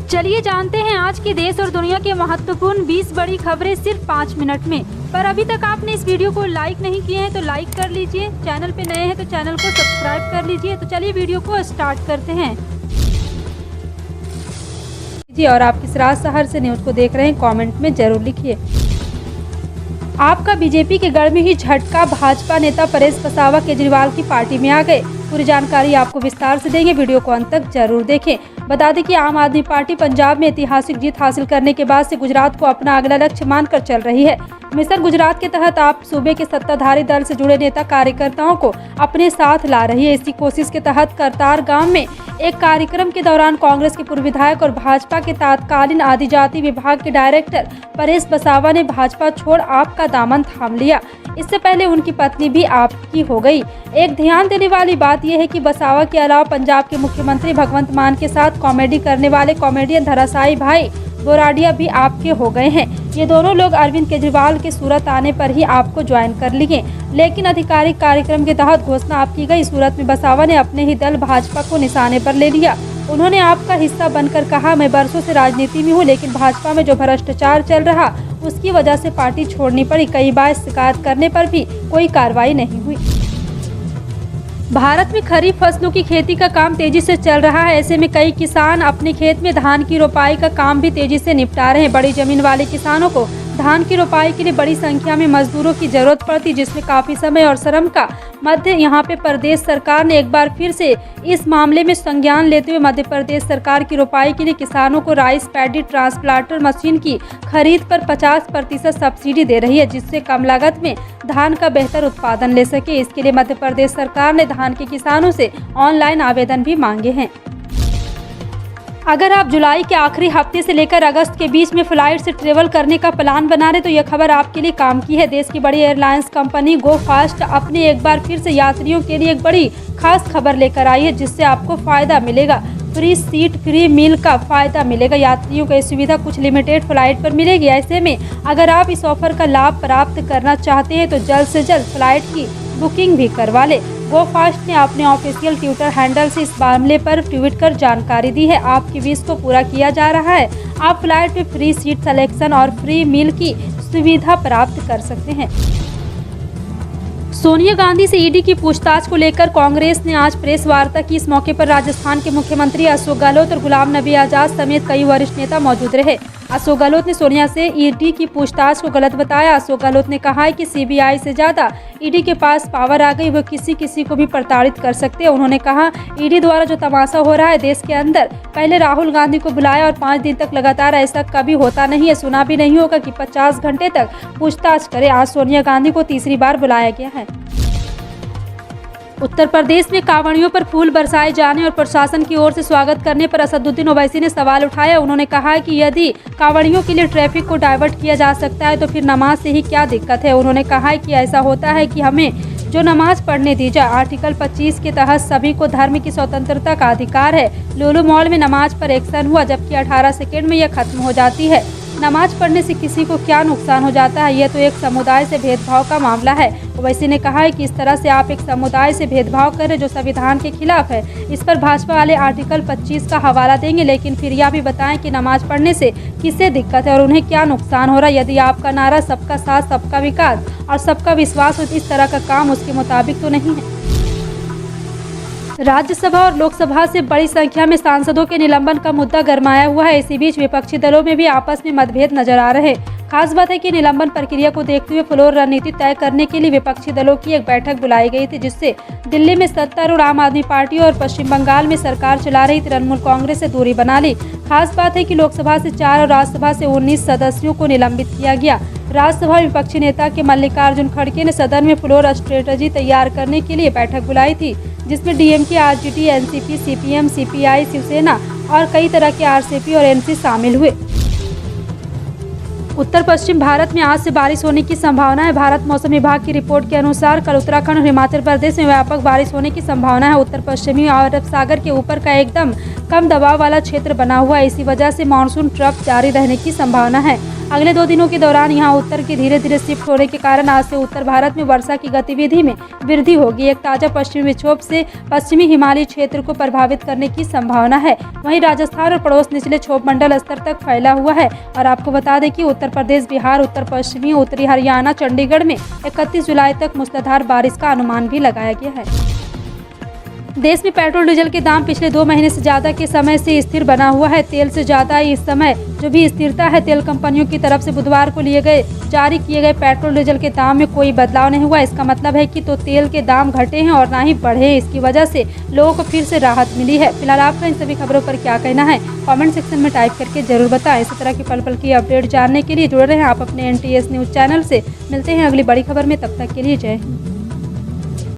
चलिए जानते हैं आज के देश और दुनिया के महत्वपूर्ण 20 बड़ी खबरें सिर्फ 5 मिनट में। पर अभी तक आपने इस वीडियो को लाइक नहीं किए हैं तो लाइक कर लीजिए, चैनल पे नए हैं तो चैनल को सब्सक्राइब कर लीजिए। तो चलिए वीडियो को स्टार्ट करते हैं जी। और आप किस राज शहर से न्यूज को देख रहे हैं कमेंट में जरूर लिखिए। आपका बीजेपी के गढ़ में ही झटका, भाजपा नेता परेश बसावा केजरीवाल की पार्टी में आ गए। पूरी जानकारी आपको विस्तार से देंगे, वीडियो को अंत तक जरूर देखें। बता दें कि आम आदमी पार्टी पंजाब में ऐतिहासिक जीत हासिल करने के बाद से गुजरात को अपना अगला लक्ष्य मानकर चल रही है। मिशन गुजरात के तहत आप सूबे के सत्ताधारी दल से जुड़े नेता कार्यकर्ताओं को अपने साथ ला रही है। इसी कोशिश के तहत करतार गांव में एक कार्यक्रम के दौरान कांग्रेस के पूर्व विधायक और भाजपा के तत्कालीन आदिजाति विभाग के डायरेक्टर परेश बसावा ने भाजपा छोड़ आप का दामन थाम लिया। इससे पहले उनकी पत्नी भी आपकी हो गई। एक ध्यान देने वाली बात यह है कि बसावा के अलावा पंजाब के मुख्यमंत्री भगवंत मान के साथ कॉमेडी करने वाले कॉमेडियन धराशायी भाई बोराडिया भी आपके हो गए हैं। ये दोनों लोग अरविंद केजरीवाल के सूरत आने पर ही आपको ज्वाइन कर लिए, लेकिन आधिकारिक कार्यक्रम के तहत घोषणा आपकी गई। सूरत में बसावा ने अपने ही दल भाजपा को निशाने पर ले लिया। उन्होंने आपका हिस्सा बनकर कहा, मैं बरसों से राजनीति में हूँ, लेकिन भाजपा में जो भ्रष्टाचार चल रहा उसकी वजह से पार्टी छोड़नी पड़ी। कई बार शिकायत करने पर भी कोई कार्रवाई नहीं हुई। भारत में खरीफ फसलों की खेती का काम तेजी से चल रहा है। ऐसे में कई किसान अपने खेत में धान की रोपाई का काम भी तेजी से निपटा रहे हैं। बड़ी जमीन वाले किसानों को धान की रोपाई के लिए बड़ी संख्या में मजदूरों की जरूरत पड़ती, जिसमें काफी समय और श्रम का मध्य यहाँ पे प्रदेश सरकार ने एक बार फिर से इस मामले में संज्ञान लेते हुए मध्य प्रदेश सरकार की रोपाई के लिए किसानों को राइस पैडी ट्रांसप्लांटर मशीन की खरीद पर 50% सब्सिडी दे रही है, जिससे कम लागत में धान का बेहतर उत्पादन ले सके। इसके लिए मध्य प्रदेश सरकार ने धान के किसानों से ऑनलाइन आवेदन भी मांगे हैं। अगर आप जुलाई के आखिरी हफ्ते से लेकर अगस्त के बीच में फ्लाइट से ट्रेवल करने का प्लान बना रहे तो यह खबर आपके लिए काम की है। देश की बड़ी एयरलाइंस कंपनी गो फास्ट अपने एक बार फिर से यात्रियों के लिए एक बड़ी खास खबर लेकर आई है, जिससे आपको फायदा मिलेगा। फ्री सीट, फ्री मील का फायदा मिलेगा। यात्रियों को यह सुविधा कुछ लिमिटेड फ्लाइट पर मिलेगी। ऐसे में अगर आप इस ऑफर का लाभ प्राप्त करना चाहते हैं तो जल्द से जल्द फ्लाइट की बुकिंग भी करवा ले। गो फास्ट ने अपने ऑफिशियल ट्विटर हैंडल से इस मामले पर ट्वीट कर जानकारी दी है। आपकी विश को पूरा किया जा रहा है। आप फ्लाइट में फ्री सीट सिलेक्शन और फ्री मील की सुविधा प्राप्त कर सकते हैं। सोनिया गांधी से ईडी की पूछताछ को लेकर कांग्रेस ने आज प्रेस वार्ता की। इस मौके पर राजस्थान के मुख्यमंत्री अशोक गहलोत और गुलाम नबी आजाद समेत कई वरिष्ठ नेता मौजूद रहे। अशोक गहलोत ने सोनिया से ईडी की पूछताछ को गलत बताया। अशोक गहलोत ने कहा है कि सीबीआई से ज्यादा ईडी के पास पावर आ गई, वो किसी को भी प्रताड़ित कर सकते हैं। उन्होंने कहा, ईडी द्वारा जो तमाशा हो रहा है देश के अंदर, पहले राहुल गांधी को बुलाया और 5 दिन तक लगातार, ऐसा कभी होता नहीं है। सुना भी नहीं होगा कि 50 घंटे तक पूछताछ करे। आज सोनिया गांधी को तीसरी बार बुलाया गया है। उत्तर प्रदेश में कांवड़ियों पर फूल बरसाए जाने और प्रशासन की ओर से स्वागत करने पर असदुद्दीन ओवैसी ने सवाल उठाया। उन्होंने कहा कि यदि कांवड़ियों के लिए ट्रैफिक को डाइवर्ट किया जा सकता है तो फिर नमाज से ही क्या दिक्कत है। उन्होंने कहा है कि ऐसा होता है कि हमें जो नमाज पढ़ने दी जाए। आर्टिकल 25 के तहत सभी को धर्म की स्वतंत्रता का अधिकार है। लुलु मॉल में नमाज पर एक्शन हुआ, जबकि 18 सेकेंड में यह खत्म हो जाती है। नमाज पढ़ने से किसी को क्या नुकसान हो जाता है, यह तो एक समुदाय से भेदभाव का मामला है। ओवैसी ने कहा है कि इस तरह से आप एक समुदाय से भेदभाव कर रहे जो संविधान के खिलाफ है। इस पर भाजपा वाले आर्टिकल 25 का हवाला देंगे, लेकिन फिर यह भी बताएं कि नमाज पढ़ने से किसे दिक्कत है और उन्हें क्या नुकसान हो रहा है। यदि आपका नारा सबका साथ, सबका विकास और सबका विश्वास हो तो इस तरह का काम उसके मुताबिक तो नहीं है। राज्यसभा और लोकसभा से बड़ी संख्या में सांसदों के निलंबन का मुद्दा गरमाया हुआ है। इसी बीच विपक्षी दलों में भी आपस में मतभेद नजर आ रहे हैं। खास बात है कि निलंबन प्रक्रिया को देखते हुए फ्लोर रणनीति तय करने के लिए विपक्षी दलों की एक बैठक बुलाई गई थी, जिससे दिल्ली में सत्तारूढ़ आम आदमी पार्टी और पश्चिम बंगाल में सरकार चला रही तृणमूल कांग्रेस से दूरी बना ली। खास बात है कि लोकसभा से 4 और राज्यसभा से 19 सदस्यों को निलंबित किया गया। राज्यसभा विपक्षी नेता के मल्लिकार्जुन खड़गे ने सदन में फ्लोर स्ट्रेटजी तैयार करने के लिए बैठक बुलाई थी, जिसमें डीएमके, आरजेडी, एनसीपी, सीपीएम, सीपीआई, शिवसेना और कई तरह के आरसीपी और एनसी शामिल हुए। उत्तर पश्चिम भारत में आज से बारिश होने की संभावना है। भारत मौसम विभाग की रिपोर्ट के अनुसार कल उत्तराखंड और हिमाचल प्रदेश में व्यापक बारिश होने की संभावना है। उत्तर पश्चिमी अरब सागर के ऊपर का एकदम कम दबाव वाला क्षेत्र बना हुआ है। इसी वजह से मानसून ट्रफ जारी रहने की संभावना है। अगले 2 दिनों के दौरान यहाँ उत्तर की धीरे धीरे शिफ्ट होने के कारण आज से उत्तर भारत में वर्षा की गतिविधि में वृद्धि होगी। एक ताज़ा पश्चिमी विक्षोभ से पश्चिमी हिमालयी क्षेत्र को प्रभावित करने की संभावना है। वहीं राजस्थान और पड़ोस निचले क्षोभ मंडल स्तर तक फैला हुआ है। और आपको बता दें कि उत्तर प्रदेश, बिहार, उत्तर पश्चिमी, उत्तरी हरियाणा, चंडीगढ़ में 31 जुलाई तक मूसलाधार बारिश का अनुमान भी लगाया गया है। देश में पेट्रोल डीजल के दाम पिछले 2 महीने से ज़्यादा के समय से स्थिर बना हुआ है। तेल से ज़्यादा इस समय जो भी स्थिरता है। तेल कंपनियों की तरफ से बुधवार को जारी किए गए पेट्रोल डीजल के दाम में कोई बदलाव नहीं हुआ। इसका मतलब है कि तो तेल के दाम घटे हैं और ना ही बढ़े हैं। इसकी वजह से लोगों को फिर से राहत मिली है। फिलहाल आपका इन सभी खबरों पर क्या कहना है, कमेंट सेक्शन में टाइप करके जरूर बताएं। इसी तरह की पल पल की अपडेट जानने के लिए जुड़े रहें आप अपने NTS न्यूज़ चैनल से। मिलते हैं अगली बड़ी खबर में, तब तक के लिए जय हिंद।